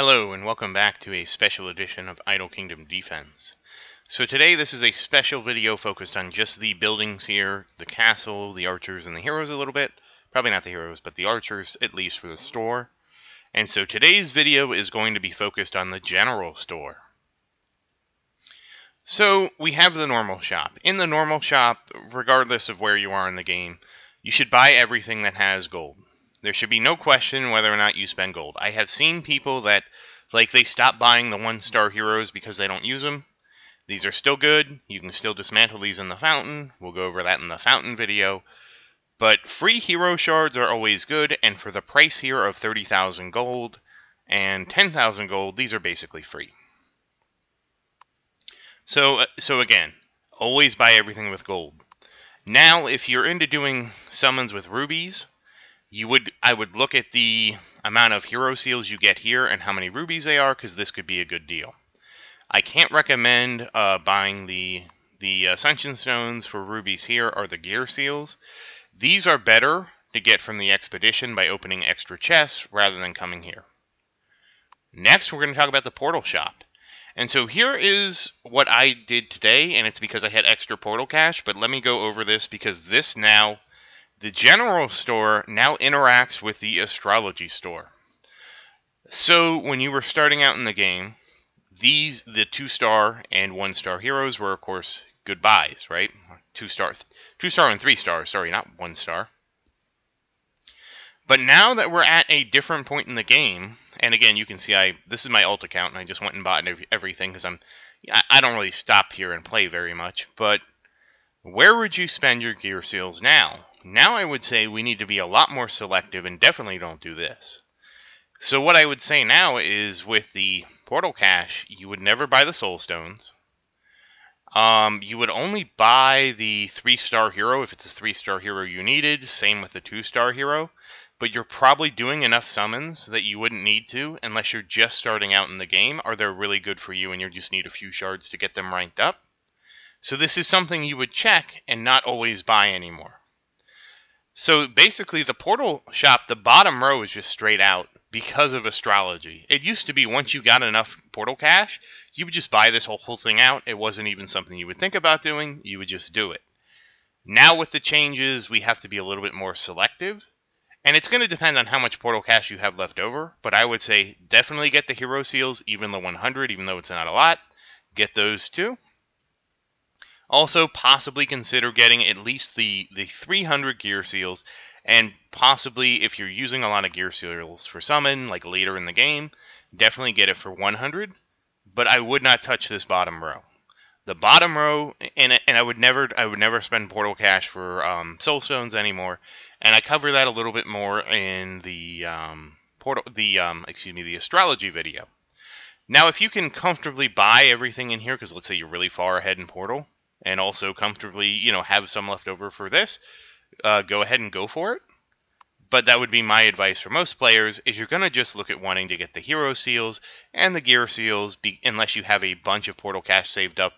Hello and welcome back to a special edition of Idle Kingdom Defense. So today this is a special video focused on just the buildings here, the castle, the archers, and the heroes a little bit. Probably not the heroes, but the archers, at least for the store. And so today's video is going to be focused on the general store. So we have the normal shop. In the normal shop, regardless of where you are in the game, you should buy everything that has gold. There should be no question whether or not you spend gold. I have seen people that, they stop buying the one-star heroes because they don't use them. These are still good. You can still dismantle these in the fountain. We'll go over that in the fountain video. But free hero shards are always good, and for the price here of 30,000 gold and 10,000 gold, these are basically free. So again, always buy everything with gold. Now, if you're into doing summons with rubies, I would look at the amount of hero seals you get here and how many rubies they are, because this could be a good deal. I can't recommend buying the Ascension Stones for rubies here or the gear seals. These are better to get from the expedition by opening extra chests rather than coming here. Next, we're going to talk about the portal shop. And so here is what I did today, and it's because I had extra portal cash, but let me go over this because the general store now interacts with the astrology store. So when you were starting out in the game, the 2-star and 1-star heroes were, of course, good buys, right? 2-star and 3-star, sorry, not 1-star. But now that we're at a different point in the game, and again, you can see this is my alt account, and I just went and bought everything because I don't really stop here and play very much. But where would you spend your gear seals now? Now I would say we need to be a lot more selective and definitely don't do this. So what I would say now is with the portal cash, you would never buy the soul stones. You would only buy the 3-star hero if it's a 3-star hero you needed. Same with the 2-star hero. But you're probably doing enough summons that you wouldn't need to unless you're just starting out in the game or they're really good for you and you just need a few shards to get them ranked up. So this is something you would check and not always buy anymore. So basically the portal shop, the bottom row is just straight out because of astrology. It used to be once you got enough portal cash, you would just buy this whole thing out. It wasn't even something you would think about doing. You would just do it. Now with the changes, we have to be a little bit more selective. And it's going to depend on how much portal cash you have left over. But I would say definitely get the hero seals, even the 100, even though it's not a lot. Get those too. Also, possibly consider getting at least the 300 gear seals. And possibly, if you're using a lot of gear seals for summon, like later in the game, definitely get it for 100. But I would not touch this bottom row. The bottom row, and I would never spend portal cash for soul stones anymore. And I cover that a little bit more in the the astrology video. Now, if you can comfortably buy everything in here, because let's say you're really far ahead in portal, and also comfortably, have some left over for this, go ahead and go for it. But that would be my advice for most players, is you're going to just look at wanting to get the hero seals and the gear seals, unless you have a bunch of portal cash saved up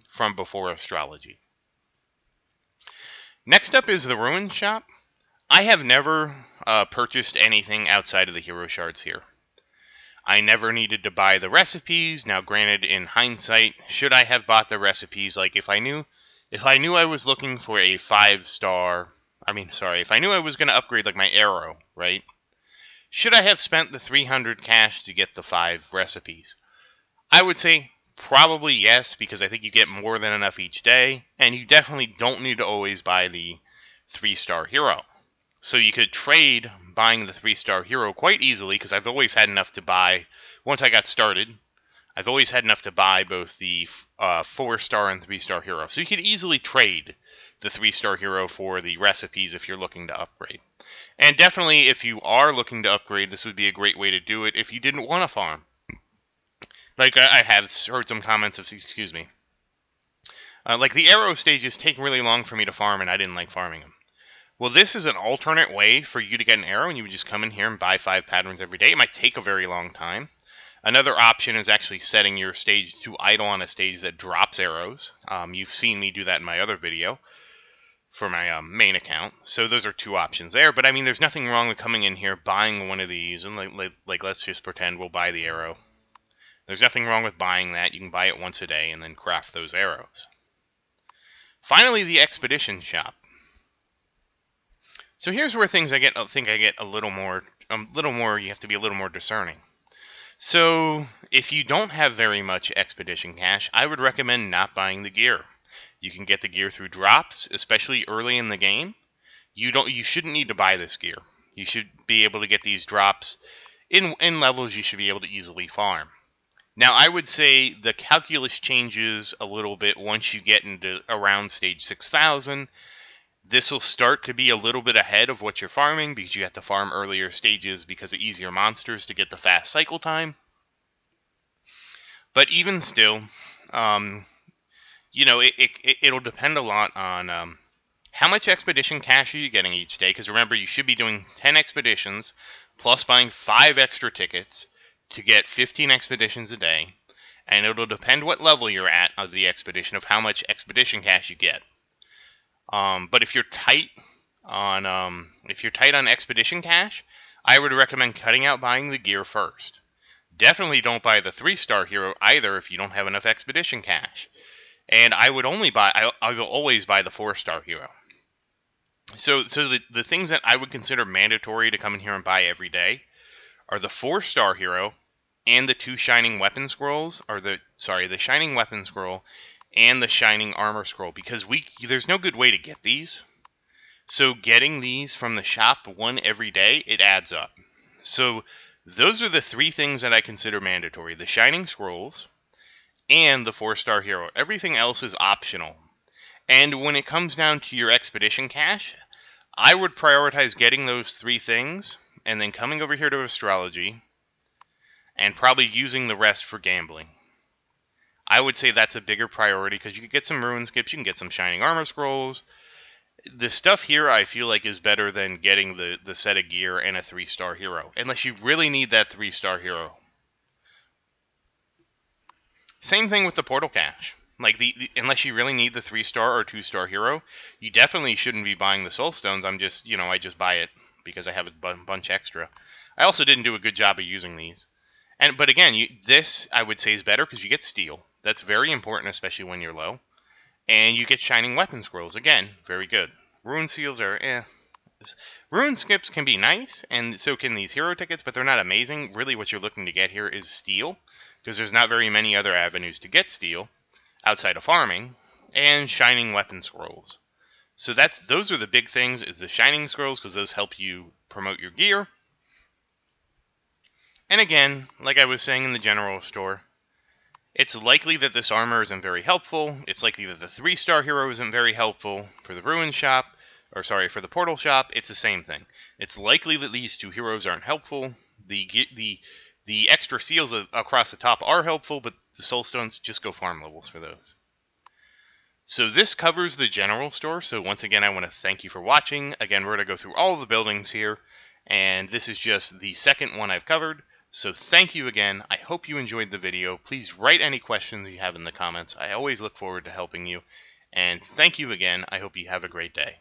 from before astrology. Next up is the Ruin Shop. I have never purchased anything outside of the hero shards here. I never needed to buy the recipes. Now, granted, in hindsight, should I have bought the recipes? Like, if I knew I was looking for a 5-star, if I knew I was going to upgrade, like, my arrow, right? Should I have spent the 300 cash to get the 5 recipes? I would say probably yes, because I think you get more than enough each day, and you definitely don't need to always buy the 3-star hero. So you could trade buying the 3-star hero quite easily, because I've always had enough to buy, once I got started, I've always had enough to buy both the 4-star and 3-star hero. So you could easily trade the 3-star hero for the recipes if you're looking to upgrade. And definitely, if you are looking to upgrade, this would be a great way to do it if you didn't want to farm. Like, I have heard some comments of, like the arrow stages take really long for me to farm, and I didn't like farming them. Well, this is an alternate way for you to get an arrow, and you would just come in here and buy 5 patterns every day. It might take a very long time. Another option is actually setting your stage to idle on a stage that drops arrows. You've seen me do that in my other video. for my main account. So those are two options there. But I mean, there's nothing wrong with coming in here, buying one of these, and like let's just pretend we'll buy the arrow. There's nothing wrong with buying that. You can buy it once a day and then craft those arrows. Finally, the expedition shop. So here's where things I think I get a little more. You have to be a little more discerning. So if you don't have very much expedition cash, I would recommend not buying the gear. You can get the gear through drops, especially early in the game. You shouldn't need to buy this gear. You should be able to get these drops in levels you should be able to easily farm. Now, I would say the calculus changes a little bit once you get into around stage 6,000. This will start to be a little bit ahead of what you're farming because you have to farm earlier stages because of easier monsters to get the fast cycle time. But even still, it'll depend a lot on how much expedition cash are you getting each day. Because remember, you should be doing 10 expeditions plus buying 5 extra tickets to get 15 expeditions a day, and it'll depend what level you're at of the expedition of how much expedition cash you get. But if you're tight on expedition cash, I would recommend cutting out buying the gear first. Definitely don't buy the 3-star hero either if you don't have enough expedition cash. And I will always buy the 4-star hero. So the things that I would consider mandatory to come in here and buy every day are the 4-star hero and the 2 shining weapon scrolls, the shining weapon scroll and the shining armor scroll, because there's no good way to get these. So getting these from the shop one every day, it adds up. So those are the 3 things that I consider mandatory: the shining scrolls and the 4-star hero. Everything else is optional. And when it comes down to your expedition cash, I would prioritize getting those 3 things and then coming over here to astrology and probably using the rest for gambling. I would say that's a bigger priority because you could get some ruin skips, you can get some shining armor scrolls. The stuff here I feel like is better than getting the set of gear and a 3-star hero, unless you really need that 3-star hero. Same thing with the portal cash. Like unless you really need the 3-star or 2-star hero, you definitely shouldn't be buying the soul stones. I just buy it because I have a bunch extra. I also didn't do a good job of using these. But again, this I would say is better because you get steel. That's very important, especially when you're low. And you get shining weapon scrolls. Again, very good. Rune seals are Rune skips can be nice, and so can these hero tickets, but they're not amazing. Really what you're looking to get here is steel, because there's not very many other avenues to get steel outside of farming, and shining weapon scrolls. So those are the big things, is the shining scrolls, because those help you promote your gear. And again, like I was saying in the general store, it's likely that this armor isn't very helpful. It's likely that the 3-star hero isn't very helpful. For the ruin shop, for the portal shop, it's the same thing. It's likely that these 2 heroes aren't helpful. The extra seals across the top are helpful, but the soul stones, just go farm levels for those. So this covers the general store. So once again, I want to thank you for watching. Again, we're going to go through all the buildings here, and this is just the second one I've covered. So thank you again. I hope you enjoyed the video. Please write any questions you have in the comments. I always look forward to helping you. And thank you again. I hope you have a great day.